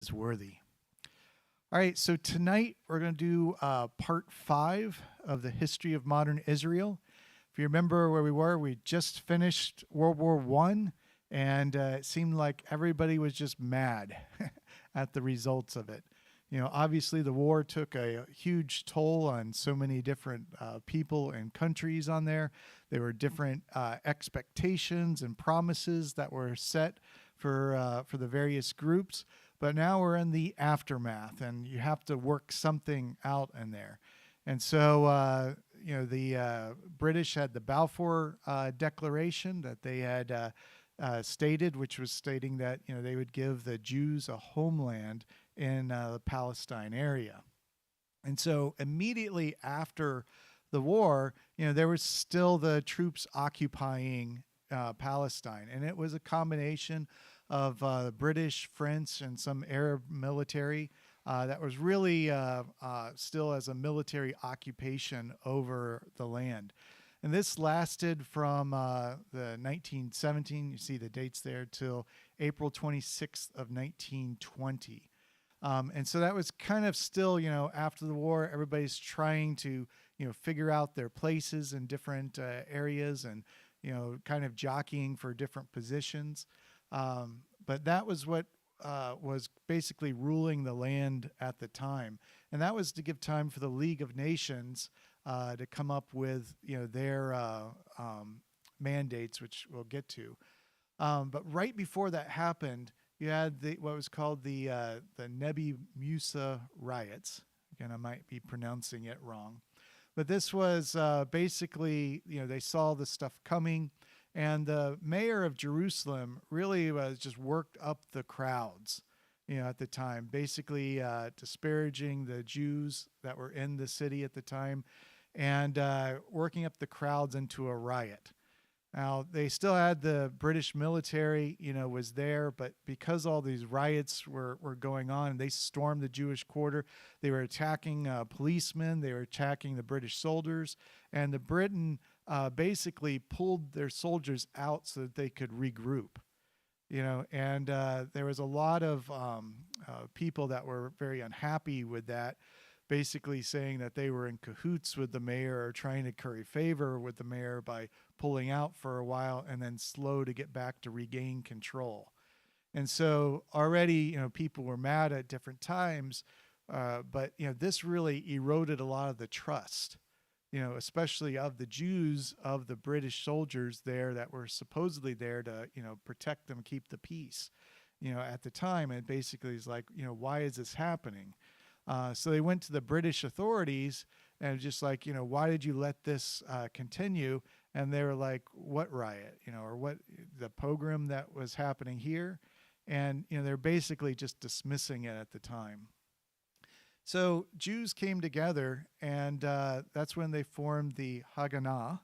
is worthy. All right, so tonight we're going to do part 5 of the history of modern Israel. If you remember where we were, we just finished World War I, and it seemed like everybody was just mad at the results of it. You know, obviously the war took a huge toll on so many different people and countries on there. There were different expectations and promises that were set for the various groups. But now we're in the aftermath, and you have to work something out in there. And so, the British had the Balfour Declaration that they had stated, which was stating that, they would give the Jews a homeland in the Palestine area. And so immediately after the war, there was still the troops occupying Palestine. And it was a combination of British, French, and some Arab military that was really still as a military occupation over the land. And this lasted from the 1917, you see the dates there, till April 26th of 1920. And so that was kind of still, after the war, everybody's trying to, figure out their places in different areas and, kind of jockeying for different positions. But that was what was basically ruling the land at the time. And that was to give time for the League of Nations to come up with, their mandates, which we'll get to. But right before that happened, you had what was called the Nebby Musa riots. Again, I might be pronouncing it wrong. But this was basically, they saw the stuff coming. And the mayor of Jerusalem really was just worked up the crowds, at the time, basically disparaging the Jews that were in the city at the time and working up the crowds into a riot. Now, they still had the British military, was there, but because all these riots were going on, they stormed the Jewish quarter. They were attacking policemen. They were attacking the British soldiers. And the Britain basically pulled their soldiers out so that they could regroup, and there was a lot of people that were very unhappy with that, basically saying that they were in cahoots with the mayor or trying to curry favor with the mayor by pulling out for a while and then slow to get back to regain control. And so already, people were mad at different times, but, this really eroded a lot of the trust, especially of the Jews, of the British soldiers there that were supposedly there to, protect them, keep the peace, at the time. And basically it's like, why is this happening? So they went to the British authorities and just like, why did you let this continue? And they were like, what riot, or what, the pogrom that was happening here? And, they're basically just dismissing it at the time. So Jews came together, and that's when they formed the Haganah.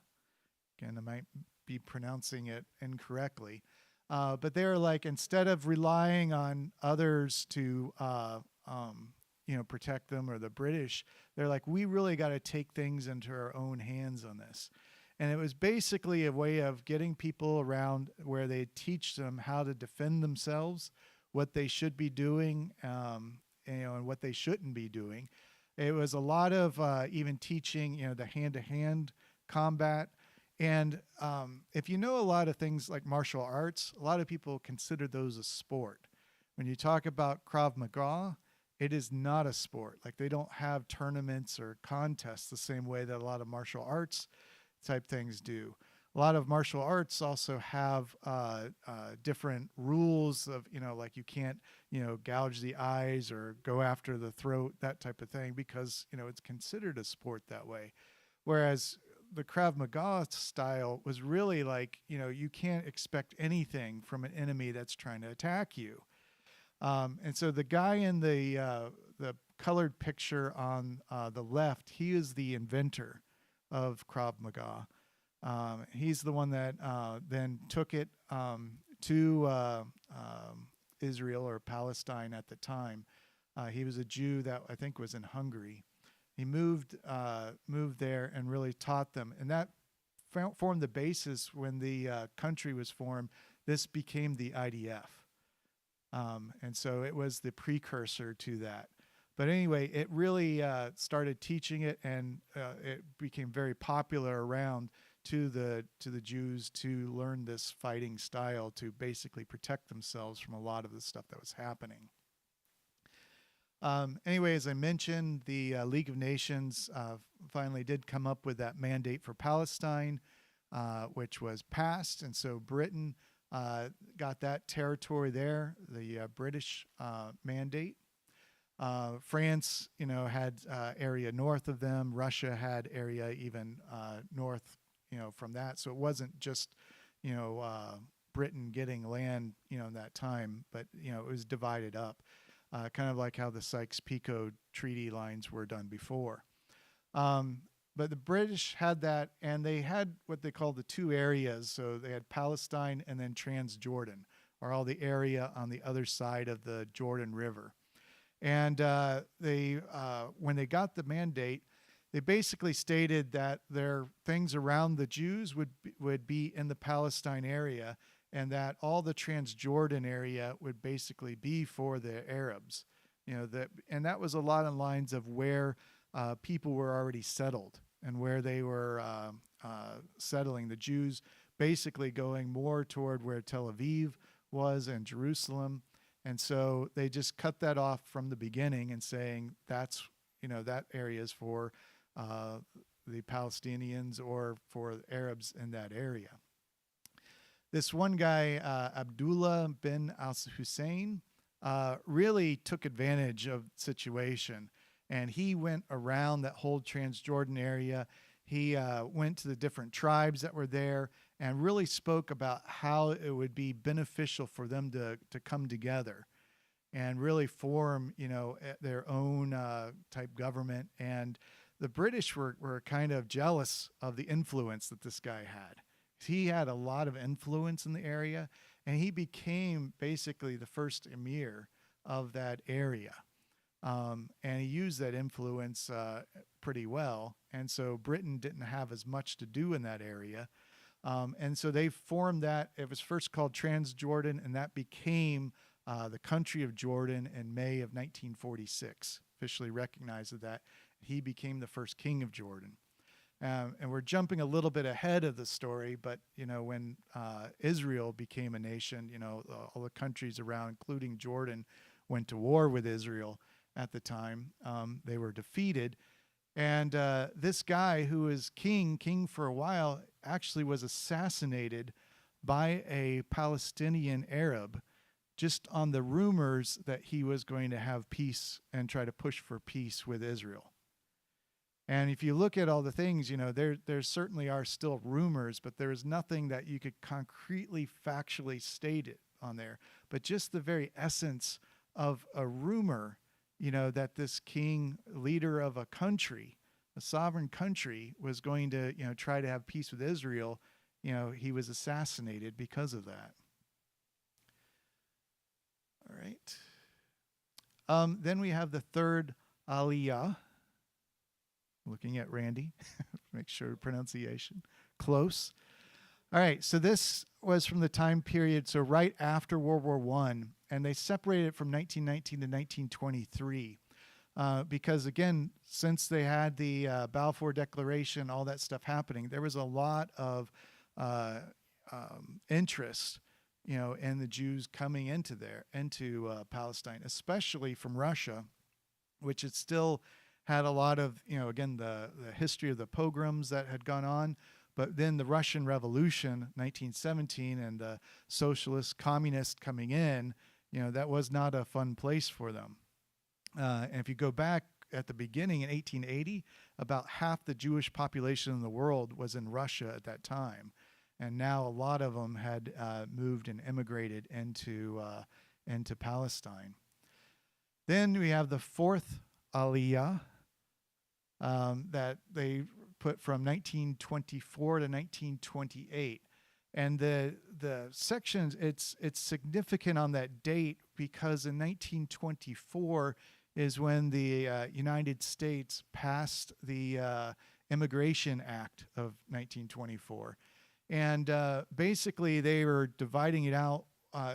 Again, I might be pronouncing it incorrectly. But they were like, instead of relying on others to protect them, or the British, they're like, we really got to take things into our own hands on this. And it was basically a way of getting people around where they teach them how to defend themselves, what they should be doing, and what they shouldn't be doing. It was a lot of even teaching, the hand-to-hand combat. And if you know a lot of things like martial arts, a lot of people consider those a sport. When you talk about Krav Maga, it is not a sport. Like, they don't have tournaments or contests the same way that a lot of martial arts type things do. A lot of martial arts also have different rules of, like you can't, gouge the eyes or go after the throat, that type of thing, because, it's considered a sport that way. Whereas the Krav Maga style was really like, you can't expect anything from an enemy that's trying to attack you. And so the guy in the colored picture on the left, he is the inventor of Krav Maga. He's the one that then took it to Israel or Palestine at the time. He was a Jew that I think was in Hungary. He moved there and really taught them. And that formed the basis when the country was formed. This became the IDF. And so it was the precursor to that. But anyway, it really started teaching it, and it became very popular around to the Jews to learn this fighting style to basically protect themselves from a lot of the stuff that was happening. Anyway, as I mentioned, the League of Nations finally did come up with that mandate for Palestine, which was passed, and so Britain got that territory there, the British mandate. France, had area north of them. Russia had area even north, from that. So it wasn't just, Britain getting land, in that time, but, it was divided up, kind of like how the Sykes-Picot treaty lines were done before. But the British had that, and they had what they called the two areas. So they had Palestine and then Transjordan, or all the area on the other side of the Jordan River. And when they got the mandate, they basically stated that their things around the Jews would be in the Palestine area, and that all the Transjordan area would basically be for the Arabs. And that was a lot in lines of where people were already settled and where they were settling. The Jews basically going more toward where Tel Aviv was and Jerusalem. And so they just cut that off from the beginning and saying that area is for the Palestinians or for the Arabs in that area. This one guy, Abdullah bin al-Hussein, really took advantage of the situation. And he went around that whole Transjordan area. He went to the different tribes that were there and really spoke about how it would be beneficial for them to come together and really form, their own type government. And the British were kind of jealous of the influence that this guy had. He had a lot of influence in the area, and he became basically the first emir of that area. And he used that influence pretty well. And so Britain didn't have as much to do in that area. And so they formed that. It was first called Transjordan, and that became the country of Jordan in May of 1946, officially recognized as that. He became the first king of Jordan. And we're jumping a little bit ahead of the story, but, when Israel became a nation, all the countries around, including Jordan, went to war with Israel at the time. They were defeated. And this guy who was king for a while, actually was assassinated by a Palestinian Arab just on the rumors that he was going to have peace and try to push for peace with Israel. And if you look at all the things, there certainly are still rumors, but there is nothing that you could concretely, factually state it on there. But just the very essence of a rumor, that this king, leader of a country, a sovereign country, was going to, try to have peace with Israel, he was assassinated because of that. All right. Then we have the third Aliyah. Looking at Randy, make sure pronunciation. Close. All right, so this was from the time period, so right after World War I, and they separated it from 1919 to 1923. Because, again, since they had the Balfour Declaration, all that stuff happening, there was a lot of interest, in the Jews coming into Palestine, especially from Russia, which it still had a lot of, again, the history of the pogroms that had gone on. But then the Russian Revolution, 1917, and the socialist communists coming in, that was not a fun place for them. And if you go back at the beginning in 1880, about half the Jewish population in the world was in Russia at that time. And now a lot of them had moved and immigrated into Palestine. Then we have the fourth Aliyah that they put from 1924 to 1928. And the sections, it's significant on that date because in 1924 is when the United States passed the Immigration Act of 1924. And basically they were dividing it out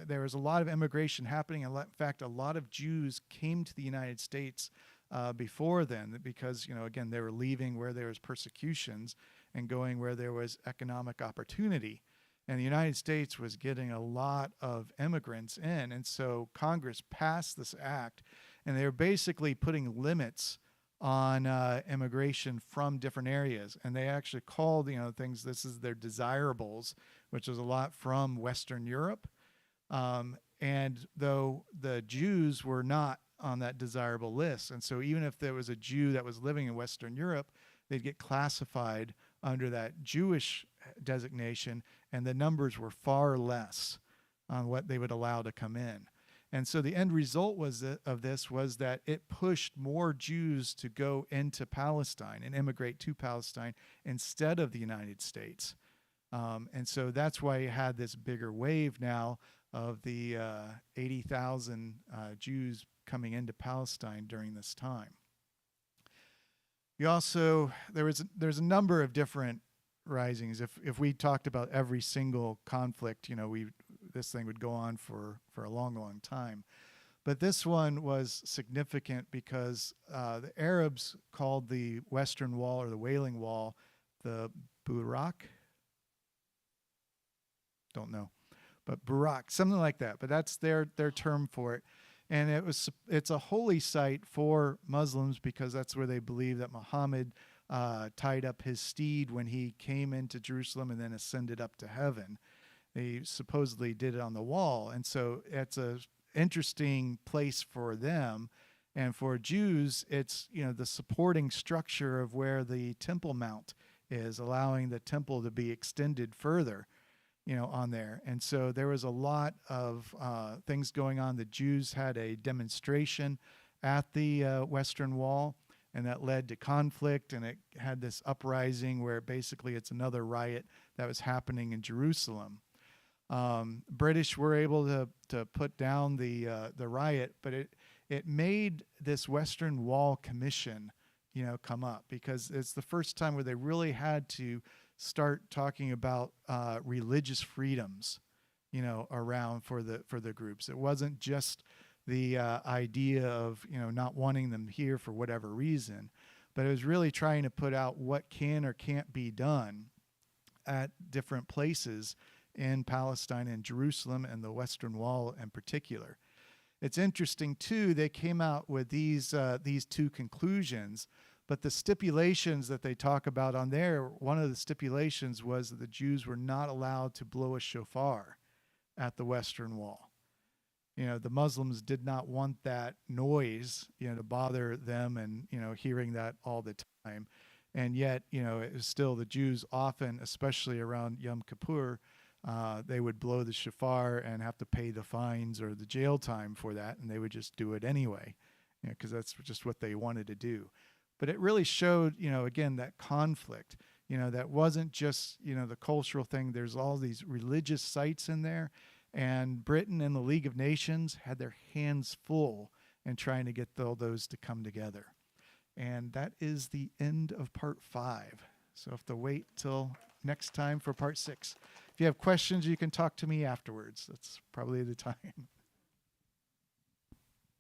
there was a lot of immigration happening. In fact, a lot of Jews came to the United States before then because, again, they were leaving where there was persecutions and going where there was economic opportunity. And the United States was getting a lot of immigrants in. And so Congress passed this act, and they were basically putting limits on immigration from different areas. And they actually called, things, this is their desirables, which was a lot from Western Europe. And though the Jews were not on that desirable list. And so even if there was a Jew that was living in Western Europe, they'd get classified under that Jewish designation, and the numbers were far less on what they would allow to come in. And so the end result of this was that it pushed more Jews to go into Palestine and immigrate to Palestine instead of the United States. And so that's why you had this bigger wave now of the 80,000 Jews coming into Palestine during this time. There's a number of different risings. If we talked about every single conflict, this thing would go on for a long, long time. But this one was significant because the Arabs called the Western Wall or the Wailing Wall the Burak. Don't know, but Burak, something like that. But that's their term for it. And it's a holy site for Muslims because that's where they believe that Muhammad tied up his steed when he came into Jerusalem and then ascended up to heaven. They supposedly did it on the wall. And so it's an interesting place for them. And for Jews, it's, the supporting structure of where the Temple Mount is, allowing the temple to be extended further, on there. And so there was a lot of things going on. The Jews had a demonstration at the Western Wall, and that led to conflict, and it had this uprising where basically it's another riot that was happening in Jerusalem. British were able to put down the riot, but it made this Western Wall Commission, come up because it's the first time where they really had to start talking about religious freedoms, around for the groups. It wasn't just the idea of not wanting them here for whatever reason, but it was really trying to put out what can or can't be done at different places in Palestine and Jerusalem and the Western Wall in particular. It's interesting too, they came out with these two conclusions, but the stipulations that they talk about on there, one of the stipulations was that the Jews were not allowed to blow a shofar at the Western Wall. The Muslims did not want that noise, to bother them and, hearing that all the time. And yet, it was still the Jews often, especially around Yom Kippur, they would blow the shofar and have to pay the fines or the jail time for that, and they would just do it anyway, because that's just what they wanted to do. But it really showed, again, that conflict, that wasn't just, the cultural thing. There's all these religious sites in there, and Britain and the League of Nations had their hands full in trying to get all those to come together. And that is the end of part 5. So have to wait till next time for part 6. If you have questions, you can talk to me afterwards. That's probably the time.